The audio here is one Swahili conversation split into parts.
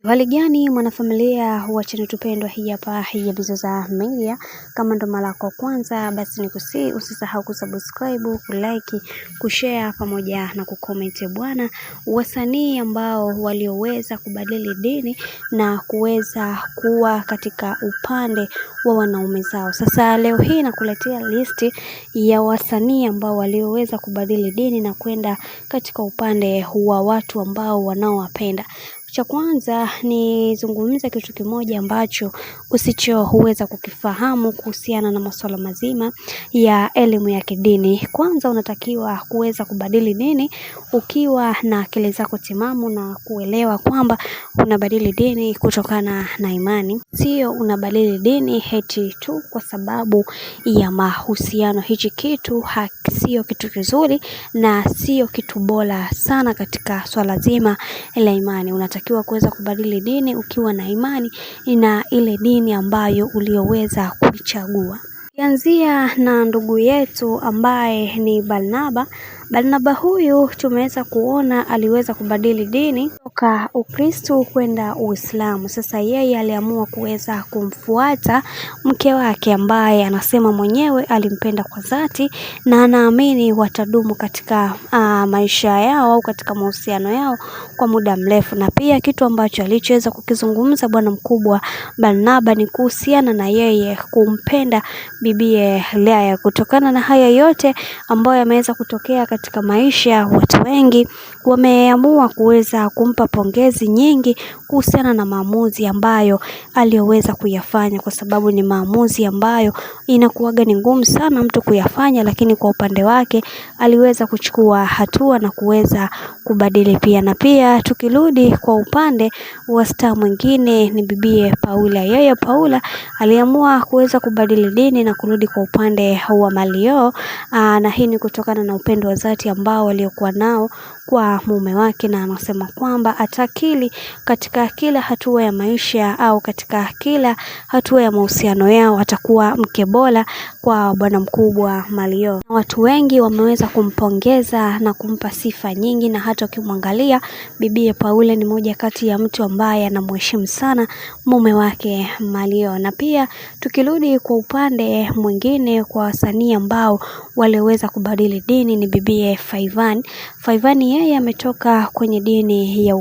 Hali gani mwanafamilia wa channel tupendwa hii hapa ya Bizoza Media. Kama ndo mara yako kwanza, basi usisahau kusubscribe, kulike, kushare pamoja na kucomment. Bwana, wasanii ambao walioweza kubadili dini na kuweza kuwa katika upande wa wanaume zao. Sasa leo hii nakuletea listi ya wasanii ambao walioweza kubadili dini na kwenda katika upande wa watu ambao wanaowapenda. Cha kwanza ni zungumza kitu kimoja ambacho usichoweza kukifahamu kuhusiana na masuala mazima ya elimu ya kidini. Kwanza unatakiwa kuweza kubadili dini ukiwa na akili zako timamu na kuelewa kwamba unabadili dini kutokana na imani. Sio unabadili dini eti tu kwa sababu ya mahusiano. Hichi kitu sio kitu kizuri na sio kitu bora sana katika swala zima la imani. Unatakiwa kuweza kubadili dini ukiwa na imani na ile dini ambayo ulioweza kuichagua. Kianzia na ndugu yetu ambaye ni Barnaba. Barnaba huyu tumeweza kuona aliweza kubadili dini kutoka Ukristo kwenda Uislamu. Sasa yeye aliamua kuweza kumfuata mke wake ambaye anasema mwenyewe alimpenda kwa dhati na anaamini watadumu katika maisha yao au katika mahusiano yao kwa muda mrefu. Na pia kitu ambacho alichoweza kukizungumza bwana mkubwa Barnaba ni kuhusiana na yeye kumpenda bibie Lea. Kutokana na haya yote ambayo yameweza kutokea katika maisha, watu wengi wameamua kuweza kumpa pongezi nyingi kuhusiana na maamuzi ambayo aliyoweza kuyafanya, kwa sababu ni maamuzi ambayo inakuwaga ni ngumu sana mtu kuyafanya, lakini kwa upande wake aliweza kuchukua hatua na kuweza kubadili pia. Na pia tukirudi kwa upande wa star mwingine ni bibie Paula. Yeye Paula aliamua kuweza kubadili dini na kurudi kwa upande wa Mario, na hii ni kutokana na upendo wa dhati ambao waliokuwa nao kwa mume wake, na anasema kwamba atakili katika kila hatua ya maisha au katika kila hatua ya mahusiano yao atakuwa mke bora kwa bwana mkubwa Mario. Watu wengi wameweza kumpongeza na kumpa sifa nyingi, na hata ukimwangalia bibie Paula ni moja kati ya mtu ambaye anamheshimu sana mume wake Mario. Na pia tukirudi kwa upande mwingine kwa wasanii ambao waliweza kubadili dini ni bibie Faivani. Faivani yeye ametoka kwenye dini ya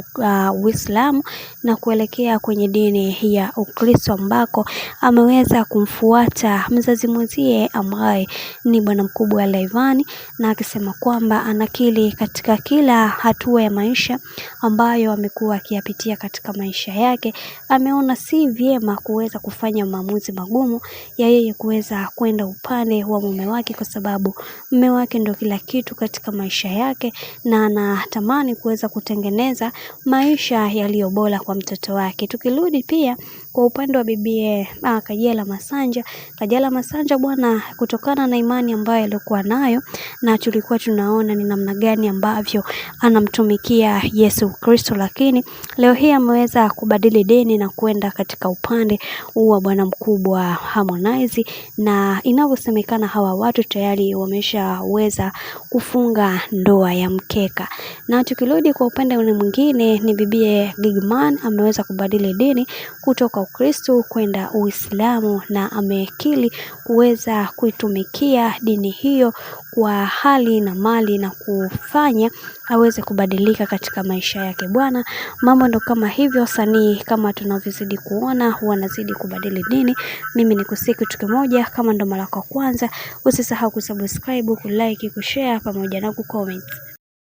Uislamu na kuelekea kwenye dini ya Ukristo ambako ameweza kumfuata mzazi mwenzie ambaye ni bwana mkubwa Laivani, na akisema kwamba anakili katika kila hatua ya maisha ambayo amekuwa akiyapitia katika maisha yake, ameona si vyema kuweza kufanya maamuzi magumu ya yeye kuweza kwenda upande wa mume wake, kwa sababu mume wake ndio kila kitu katika maisha yake, na anatamani kuweza kutengeneza maisha yaliyo bora kwa mtoto wake. Tukirudi pia kwa upande wa bibie Kajala Masanja. Kajala Masanja bwana, kutokana na imani ambayo alikuwa nayo na tulikuwa tunaona ni namna gani ambavyo anamtumikia Yesu Kristo, lakini leo hii ameweza kubadili dini na kwenda katika upande wa bwana mkubwa Harmonize, na inavyosemekana hawa watu tayari wameshaweza kufunga ndoa ya mkeka. Na tukirudi kwa upande mwingine ni bibie Giggman, ameweza kubadili dini kutoka Ukristo kwenda Uislamu na amekili kuweza kuitumikia dini hiyo kwa hali na mali na kufanya aweze kubadilika katika maisha yake. Bwana, mambo ndo kama hivyo. Wasanii kama tunavyozidi kuona wanazidi kubadili dini. Mimi nikusii kitu kimoja, kama ndo mara yako kwanza usisahau kusubscribe, kulike, kushare pamoja na kucomment.